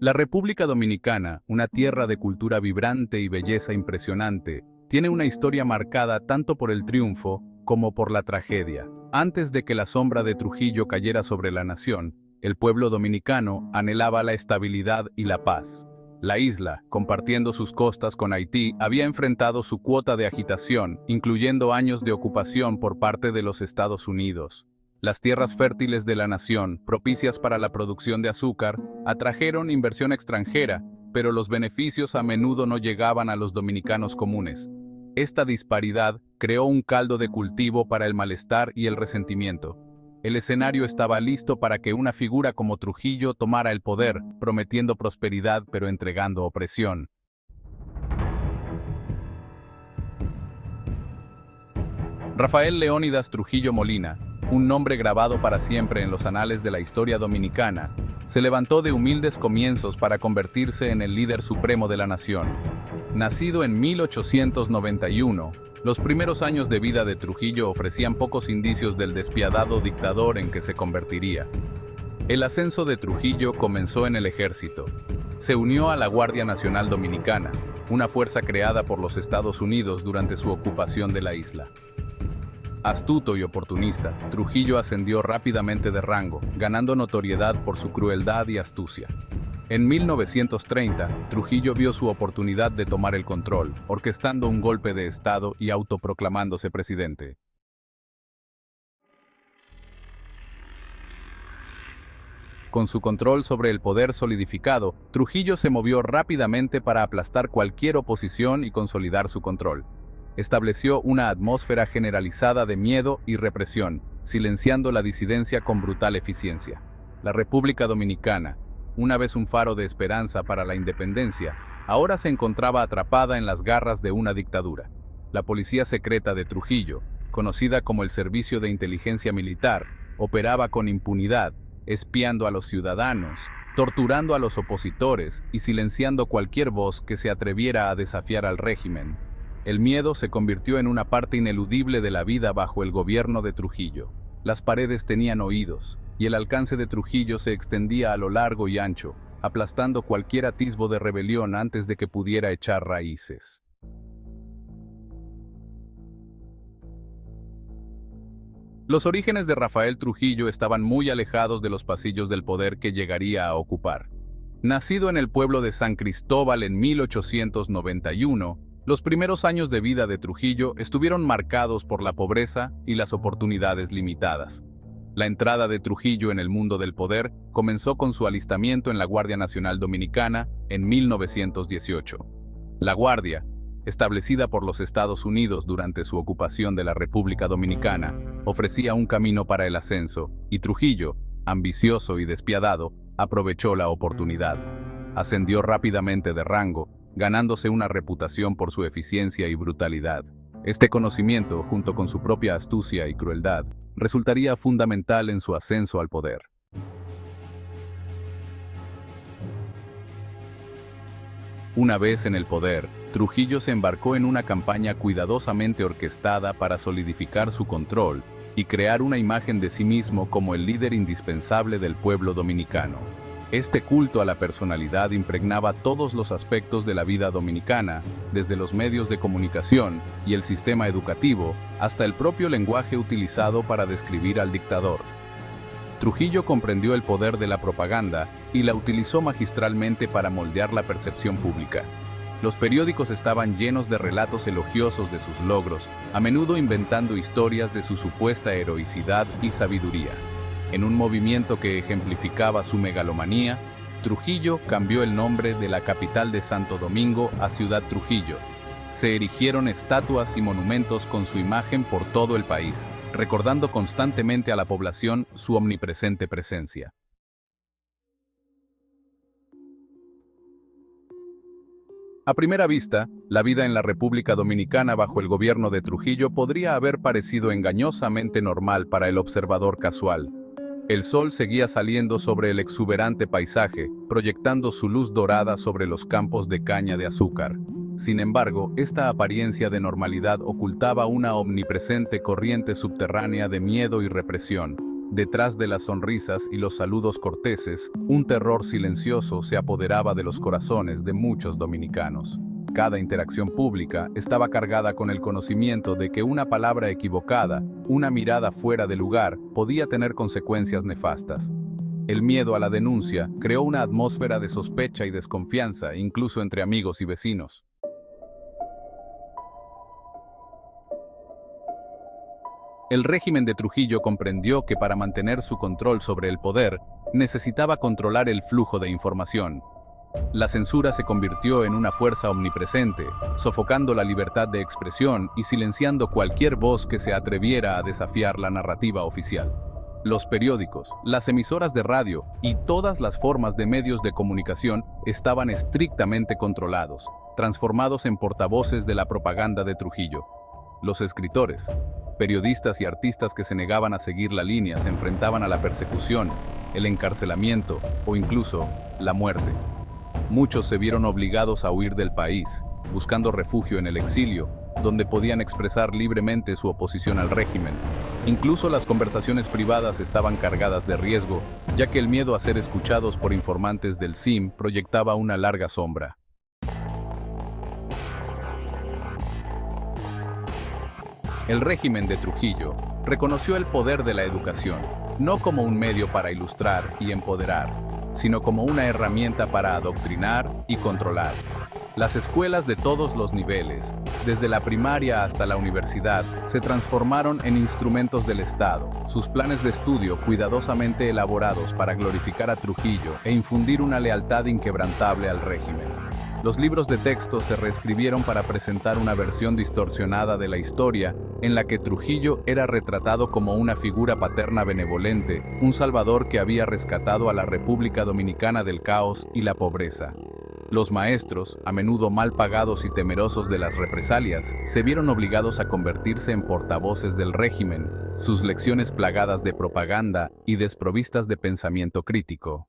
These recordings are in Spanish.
La República Dominicana, una tierra de cultura vibrante y belleza impresionante, tiene una historia marcada tanto por el triunfo como por la tragedia. Antes de que la sombra de Trujillo cayera sobre la nación, el pueblo dominicano anhelaba la estabilidad y la paz. La isla, compartiendo sus costas con Haití, había enfrentado su cuota de agitación, incluyendo años de ocupación por parte de los Estados Unidos. Las tierras fértiles de la nación, propicias para la producción de azúcar, atrajeron inversión extranjera, pero los beneficios a menudo no llegaban a los dominicanos comunes. Esta disparidad creó un caldo de cultivo para el malestar y el resentimiento. El escenario estaba listo para que una figura como Trujillo tomara el poder, prometiendo prosperidad pero entregando opresión. Rafael Leónidas Trujillo Molina, un nombre grabado para siempre en los anales de la historia dominicana, se levantó de humildes comienzos para convertirse en el líder supremo de la nación. Nacido en 1891, los primeros años de vida de Trujillo ofrecían pocos indicios del despiadado dictador en que se convertiría. El ascenso de Trujillo comenzó en el ejército. Se unió a la Guardia Nacional Dominicana, una fuerza creada por los Estados Unidos durante su ocupación de la isla. Astuto y oportunista, Trujillo ascendió rápidamente de rango, ganando notoriedad por su crueldad y astucia. En 1930, Trujillo vio su oportunidad de tomar el control, orquestando un golpe de Estado y autoproclamándose presidente. Con su control sobre el poder solidificado, Trujillo se movió rápidamente para aplastar cualquier oposición y consolidar su control. Estableció una atmósfera generalizada de miedo y represión, silenciando la disidencia con brutal eficiencia. La República Dominicana, una vez un faro de esperanza para la independencia, ahora se encontraba atrapada en las garras de una dictadura. La policía secreta de Trujillo, conocida como el Servicio de Inteligencia Militar, operaba con impunidad, espiando a los ciudadanos, torturando a los opositores y silenciando cualquier voz que se atreviera a desafiar al régimen. El miedo se convirtió en una parte ineludible de la vida bajo el gobierno de Trujillo. Las paredes tenían oídos, y el alcance de Trujillo se extendía a lo largo y ancho, aplastando cualquier atisbo de rebelión antes de que pudiera echar raíces. Los orígenes de Rafael Trujillo estaban muy alejados de los pasillos del poder que llegaría a ocupar. Nacido en el pueblo de San Cristóbal en 1891, los primeros años de vida de Trujillo estuvieron marcados por la pobreza y las oportunidades limitadas. La entrada de Trujillo en el mundo del poder comenzó con su alistamiento en la Guardia Nacional Dominicana en 1918. La Guardia, establecida por los Estados Unidos durante su ocupación de la República Dominicana, ofrecía un camino para el ascenso, y Trujillo, ambicioso y despiadado, aprovechó la oportunidad. Ascendió rápidamente de rango, ganándose una reputación por su eficiencia y brutalidad. Este conocimiento, junto con su propia astucia y crueldad, resultaría fundamental en su ascenso al poder. Una vez en el poder, Trujillo se embarcó en una campaña cuidadosamente orquestada para solidificar su control y crear una imagen de sí mismo como el líder indispensable del pueblo dominicano. Este culto a la personalidad impregnaba todos los aspectos de la vida dominicana, desde los medios de comunicación y el sistema educativo, hasta el propio lenguaje utilizado para describir al dictador. Trujillo comprendió el poder de la propaganda y la utilizó magistralmente para moldear la percepción pública. Los periódicos estaban llenos de relatos elogiosos de sus logros, a menudo inventando historias de su supuesta heroicidad y sabiduría. En un movimiento que ejemplificaba su megalomanía, Trujillo cambió el nombre de la capital de Santo Domingo a Ciudad Trujillo. Se erigieron estatuas y monumentos con su imagen por todo el país, recordando constantemente a la población su omnipresente presencia. A primera vista, la vida en la República Dominicana bajo el gobierno de Trujillo podría haber parecido engañosamente normal para el observador casual. El sol seguía saliendo sobre el exuberante paisaje, proyectando su luz dorada sobre los campos de caña de azúcar. Sin embargo, esta apariencia de normalidad ocultaba una omnipresente corriente subterránea de miedo y represión, Detrás de las sonrisas y los saludos corteses, un terror silencioso se apoderaba de los corazones de muchos dominicanos. Cada interacción pública estaba cargada con el conocimiento de que una palabra equivocada, una mirada fuera de lugar, podía tener consecuencias nefastas. El miedo a la denuncia creó una atmósfera de sospecha y desconfianza, incluso entre amigos y vecinos. El régimen de Trujillo comprendió que para mantener su control sobre el poder, necesitaba controlar el flujo de información. La censura se convirtió en una fuerza omnipresente, sofocando la libertad de expresión y silenciando cualquier voz que se atreviera a desafiar la narrativa oficial. Los periódicos, las emisoras de radio y todas las formas de medios de comunicación estaban estrictamente controlados, transformados en portavoces de la propaganda de Trujillo. Los escritores, periodistas y artistas que se negaban a seguir la línea se enfrentaban a la persecución, el encarcelamiento o incluso la muerte. Muchos se vieron obligados a huir del país, buscando refugio en el exilio, donde podían expresar libremente su oposición al régimen. Incluso las conversaciones privadas estaban cargadas de riesgo, ya que el miedo a ser escuchados por informantes del SIM proyectaba una larga sombra. El régimen de Trujillo reconoció el poder de la educación, no como un medio para ilustrar y empoderar, sino como una herramienta para adoctrinar y controlar. Las escuelas de todos los niveles, desde la primaria hasta la universidad, se transformaron en instrumentos del Estado, sus planes de estudio cuidadosamente elaborados para glorificar a Trujillo e infundir una lealtad inquebrantable al régimen. Los libros de texto se reescribieron para presentar una versión distorsionada de la historia, en la que Trujillo era retratado como una figura paterna benevolente, un salvador que había rescatado a la República Dominicana del caos y la pobreza. Los maestros, a menudo mal pagados y temerosos de las represalias, se vieron obligados a convertirse en portavoces del régimen, sus lecciones plagadas de propaganda y desprovistas de pensamiento crítico.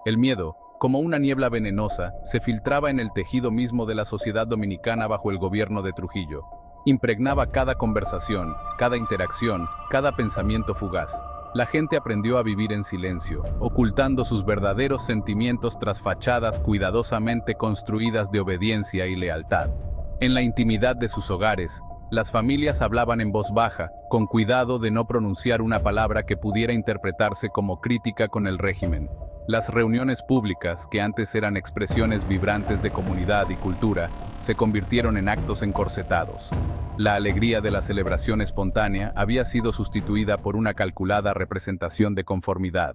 El miedo, como una niebla venenosa, se filtraba en el tejido mismo de la sociedad dominicana bajo el gobierno de Trujillo. Impregnaba cada conversación, cada interacción, cada pensamiento fugaz. La gente aprendió a vivir en silencio, ocultando sus verdaderos sentimientos tras fachadas cuidadosamente construidas de obediencia y lealtad. En la intimidad de sus hogares, las familias hablaban en voz baja, con cuidado de no pronunciar una palabra que pudiera interpretarse como crítica con el régimen. Las reuniones públicas, que antes eran expresiones vibrantes de comunidad y cultura, se convirtieron en actos encorsetados. La alegría de la celebración espontánea había sido sustituida por una calculada representación de conformidad.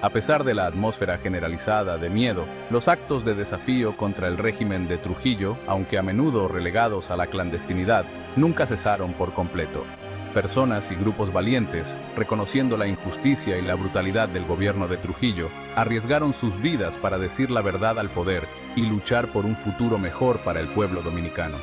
A pesar de la atmósfera generalizada de miedo, los actos de desafío contra el régimen de Trujillo, aunque a menudo relegados a la clandestinidad, nunca cesaron por completo. Personas y grupos valientes, reconociendo la injusticia y la brutalidad del gobierno de Trujillo, arriesgaron sus vidas para decir la verdad al poder y luchar por un futuro mejor para el pueblo dominicano.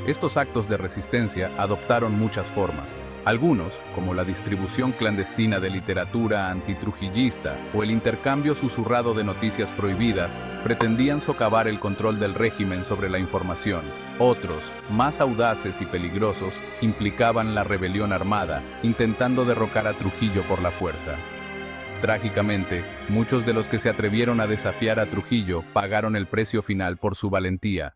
Estos actos de resistencia adoptaron muchas formas. Algunos, como la distribución clandestina de literatura antitrujillista o el intercambio susurrado de noticias prohibidas, pretendían socavar el control del régimen sobre la información. Otros, más audaces y peligrosos, implicaban la rebelión armada, intentando derrocar a Trujillo por la fuerza. Trágicamente, muchos de los que se atrevieron a desafiar a Trujillo pagaron el precio final por su valentía.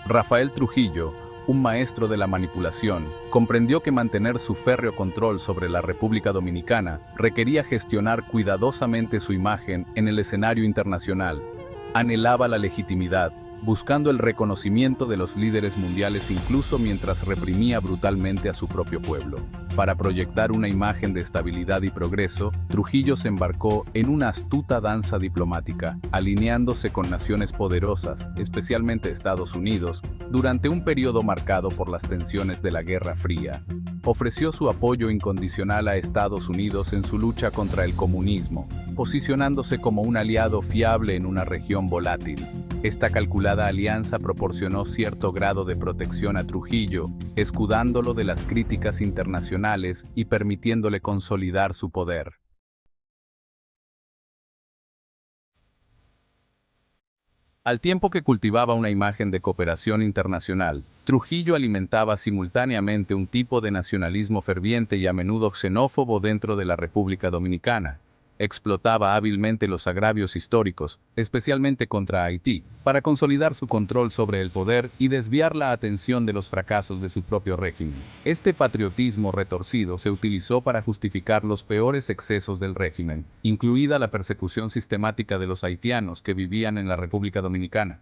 Rafael Trujillo, un maestro de la manipulación, comprendió que mantener su férreo control sobre la República Dominicana requería gestionar cuidadosamente su imagen en el escenario internacional. Anhelaba la legitimidad, buscando el reconocimiento de los líderes mundiales incluso mientras reprimía brutalmente a su propio pueblo. Para proyectar una imagen de estabilidad y progreso, Trujillo se embarcó en una astuta danza diplomática, alineándose con naciones poderosas, especialmente Estados Unidos, durante un periodo marcado por las tensiones de la Guerra Fría. Ofreció su apoyo incondicional a Estados Unidos en su lucha contra el comunismo, posicionándose como un aliado fiable en una región volátil. Esta calculada alianza proporcionó cierto grado de protección a Trujillo, escudándolo de las críticas internacionales y permitiéndole consolidar su poder. Al tiempo que cultivaba una imagen de cooperación internacional, Trujillo alimentaba simultáneamente un tipo de nacionalismo ferviente y a menudo xenófobo dentro de la República Dominicana. Explotaba hábilmente los agravios históricos, especialmente contra Haití, para consolidar su control sobre el poder y desviar la atención de los fracasos de su propio régimen. Este patriotismo retorcido se utilizó para justificar los peores excesos del régimen, incluida la persecución sistemática de los haitianos que vivían en la República Dominicana.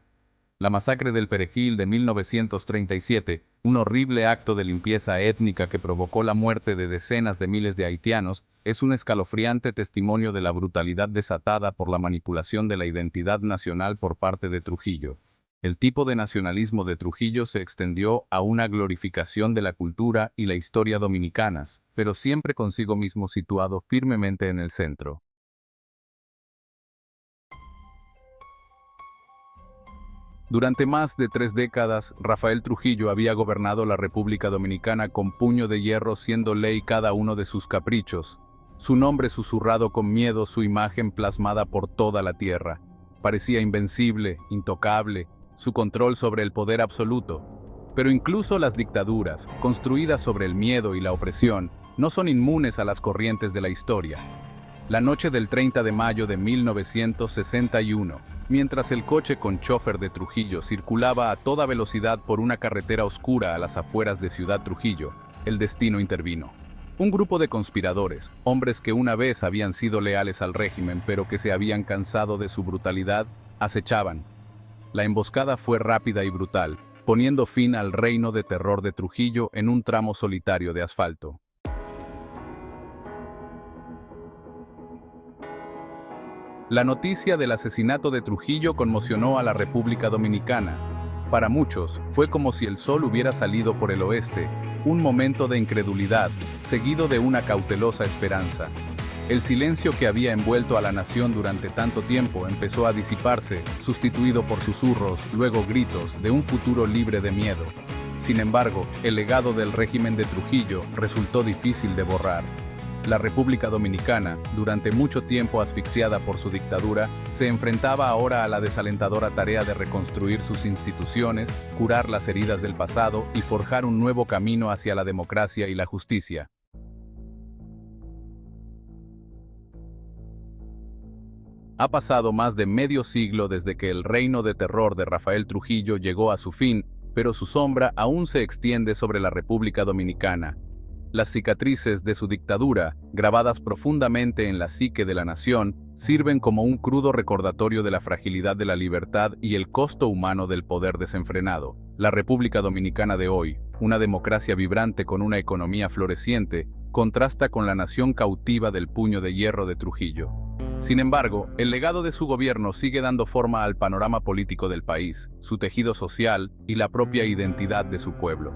La masacre del Perejil de 1937, un horrible acto de limpieza étnica que provocó la muerte de decenas de miles de haitianos, es un escalofriante testimonio de la brutalidad desatada por la manipulación de la identidad nacional por parte de Trujillo. El tipo de nacionalismo de Trujillo se extendió a una glorificación de la cultura y la historia dominicanas, pero siempre consigo mismo situado firmemente en el centro. Durante más de 3 décadas, Rafael Trujillo había gobernado la República Dominicana con puño de hierro, siendo ley cada uno de sus caprichos. Su nombre susurrado con miedo, su imagen plasmada por toda la tierra. Parecía invencible, intocable, su control sobre el poder absoluto. Pero incluso las dictaduras, construidas sobre el miedo y la opresión, no son inmunes a las corrientes de la historia. La noche del 30 de mayo de 1961, mientras el coche con chofer de Trujillo circulaba a toda velocidad por una carretera oscura a las afueras de Ciudad Trujillo, el destino intervino. Un grupo de conspiradores, hombres que una vez habían sido leales al régimen pero que se habían cansado de su brutalidad, acechaban. La emboscada fue rápida y brutal, poniendo fin al reino de terror de Trujillo en un tramo solitario de asfalto. La noticia del asesinato de Trujillo conmocionó a la República Dominicana. Para muchos, fue como si el sol hubiera salido por el oeste, un momento de incredulidad, seguido de una cautelosa esperanza. El silencio que había envuelto a la nación durante tanto tiempo empezó a disiparse, sustituido por susurros, luego gritos, de un futuro libre de miedo. Sin embargo, el legado del régimen de Trujillo resultó difícil de borrar. La República Dominicana, durante mucho tiempo asfixiada por su dictadura, se enfrentaba ahora a la desalentadora tarea de reconstruir sus instituciones, curar las heridas del pasado y forjar un nuevo camino hacia la democracia y la justicia. Ha pasado más de medio siglo desde que el reino de terror de Rafael Trujillo llegó a su fin, pero su sombra aún se extiende sobre la República Dominicana. Las cicatrices de su dictadura, grabadas profundamente en la psique de la nación, sirven como un crudo recordatorio de la fragilidad de la libertad y el costo humano del poder desenfrenado. La República Dominicana de hoy, una democracia vibrante con una economía floreciente, contrasta con la nación cautiva del puño de hierro de Trujillo. Sin embargo, el legado de su gobierno sigue dando forma al panorama político del país, su tejido social y la propia identidad de su pueblo.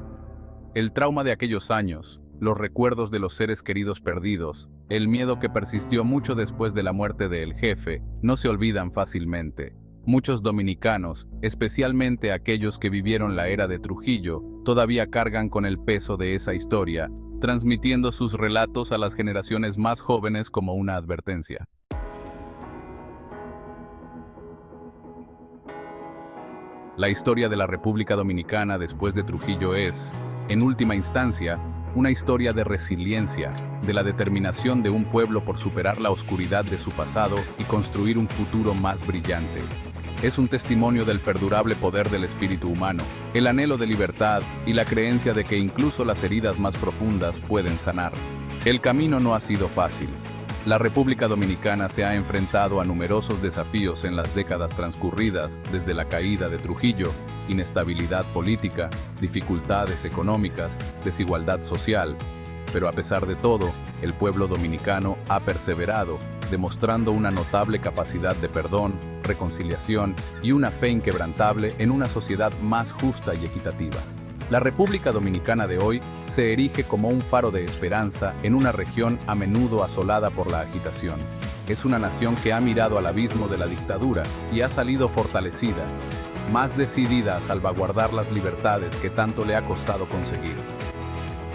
El trauma de aquellos años, los recuerdos de los seres queridos perdidos, el miedo que persistió mucho después de la muerte del jefe, no se olvidan fácilmente. Muchos dominicanos, especialmente aquellos que vivieron la era de Trujillo, todavía cargan con el peso de esa historia, transmitiendo sus relatos a las generaciones más jóvenes como una advertencia. La historia de la República Dominicana después de Trujillo es, en última instancia, una historia de resiliencia, de la determinación de un pueblo por superar la oscuridad de su pasado y construir un futuro más brillante. Es un testimonio del perdurable poder del espíritu humano, el anhelo de libertad y la creencia de que incluso las heridas más profundas pueden sanar. El camino no ha sido fácil. La República Dominicana se ha enfrentado a numerosos desafíos en las décadas transcurridas desde la caída de Trujillo: inestabilidad política, dificultades económicas, desigualdad social. Pero a pesar de todo, el pueblo dominicano ha perseverado, demostrando una notable capacidad de perdón, reconciliación y una fe inquebrantable en una sociedad más justa y equitativa. La República Dominicana de hoy se erige como un faro de esperanza en una región a menudo asolada por la agitación. Es una nación que ha mirado al abismo de la dictadura y ha salido fortalecida, más decidida a salvaguardar las libertades que tanto le ha costado conseguir.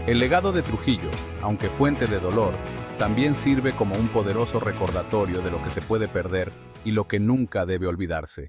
El legado de Trujillo, aunque fuente de dolor, también sirve como un poderoso recordatorio de lo que se puede perder y lo que nunca debe olvidarse.